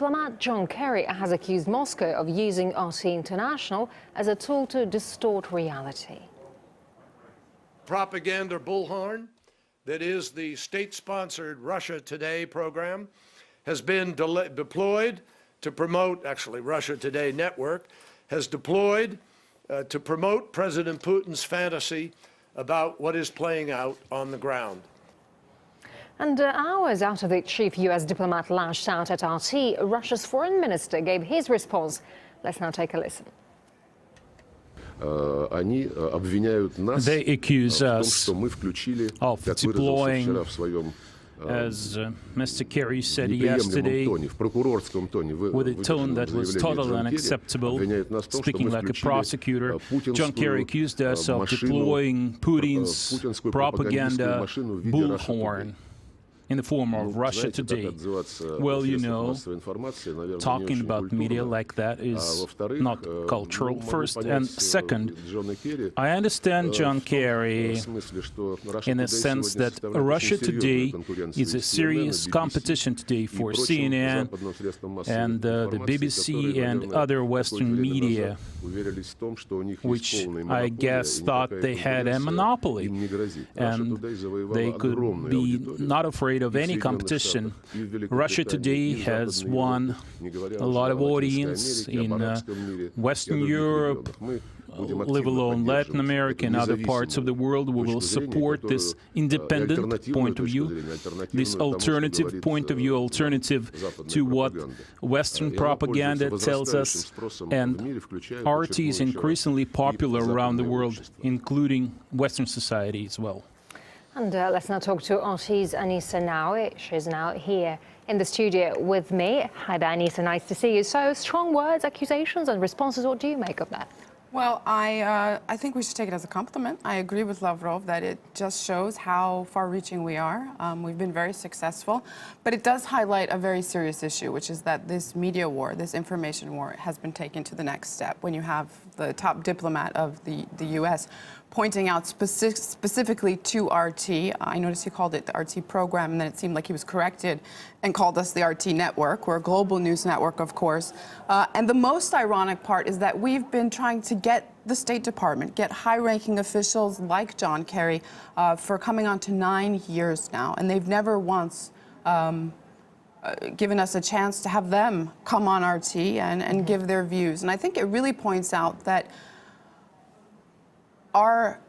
diplomat John Kerry has accused Moscow of using RT International as a tool to distort reality. Propaganda bullhorn, that is the state-sponsored Russia Today program, has been deployed to promote, actually Russia Today network, has deployed to promote President Putin's fantasy about what is playing out on the ground. And hours after the chief U.S. diplomat lashed out at RT, Russia's foreign minister gave his response. Let's now take a listen. They accuse us of deploying, as Mr. Kerry said yesterday, with a tone that was totally unacceptable, speaking like a prosecutor. John Kerry accused us of deploying Putin's propaganda bullhorn in the form of Russia Today. Well, you know, talking about media like that is not cultural, first. And second, I understand John Kerry in the sense that Russia Today is a serious competition today for CNN and the BBC and other Western media, which I guess thought they had a monopoly, and they could be not afraid of any competition. Russia Today has won a lot of audience in Western Europe, let alone Latin America and other parts of the world. We will support this independent point of view, this alternative point of view, alternative to what Western propaganda tells us. And RT is increasingly popular around the world, including Western society as well. And let's now talk to RT's Anisa Naoui. She's now here in the studio with me. Hi there, Anisa, nice to see you. So, strong words, accusations and responses, what do you make of that? Well, I think we should take it as a compliment. I agree with Lavrov that it just shows how far-reaching we are. We've been very successful, but it does highlight a very serious issue, which is that this media war, this information war, has been taken to the next step when you have the top diplomat of the U.S. pointing out specifically to RT. I noticed he called it the RT program, and then it seemed like he was corrected and called us the RT network. We're a global news network, of course. And the most ironic part is that we've been trying to get the State Department, get high-ranking officials like John Kerry for coming on to 9 years now, and they've never once given us a chance to have them come on RT and give their views. And I think it really points out that our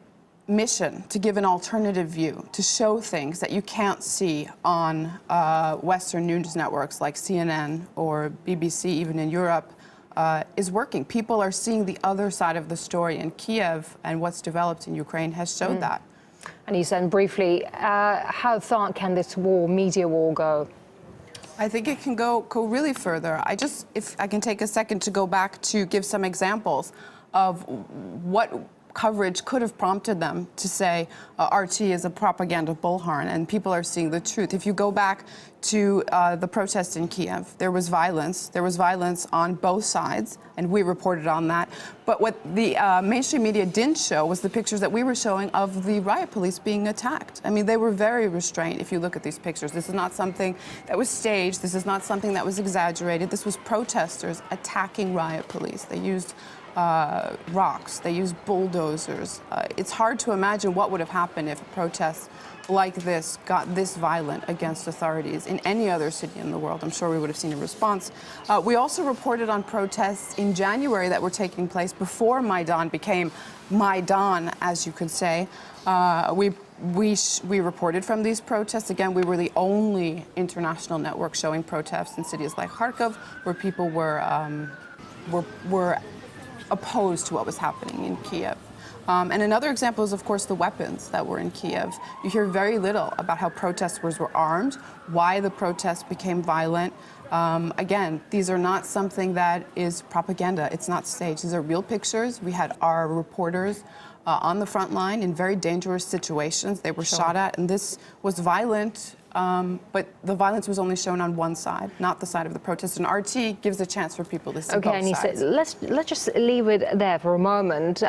mission to give an alternative view, to show things that you can't see on Western news networks like CNN or BBC, even in Europe, is working. People are seeing the other side of the story, and Kiev and what's developed in Ukraine has showed that. And you said briefly, how far can this war, media war, go? I think it can go really further. If I can take a second to go back to give some examples of what coverage could have prompted them to say RT is a propaganda bullhorn, and people are seeing the truth. If you go back to the protests in Kiev, there was violence. There was violence on both sides, and we reported on that. But what the mainstream media didn't show was the pictures that we were showing of the riot police being attacked. I mean, they were very restrained if you look at these pictures. This is not something that was staged. This is not something that was exaggerated. This was protesters attacking riot police. They used rocks, they used bulldozers. It's hard to imagine what would have happened if a protest like this got this violent against authorities in any other city in the world. I'm sure we would have seen a response. We also reported on protests in January that were taking place before Maidan became Maidan, as you could say. We reported from these protests. Again, we were the only international network showing protests in cities like Kharkov, where people were opposed to what was happening in Kiev. And another example is, of course, the weapons that were in Kiev. You hear very little about how protesters were armed, why the protests became violent. Again, these are not something that is propaganda. It's not staged. These are real pictures. We had our reporters on the front line in very dangerous situations. They were shot at, and this was violent. But the violence was only shown on one side, not the side of the protest. And RT gives a chance for people to see both sides. Okay, Anisa, let's just leave it there for a moment.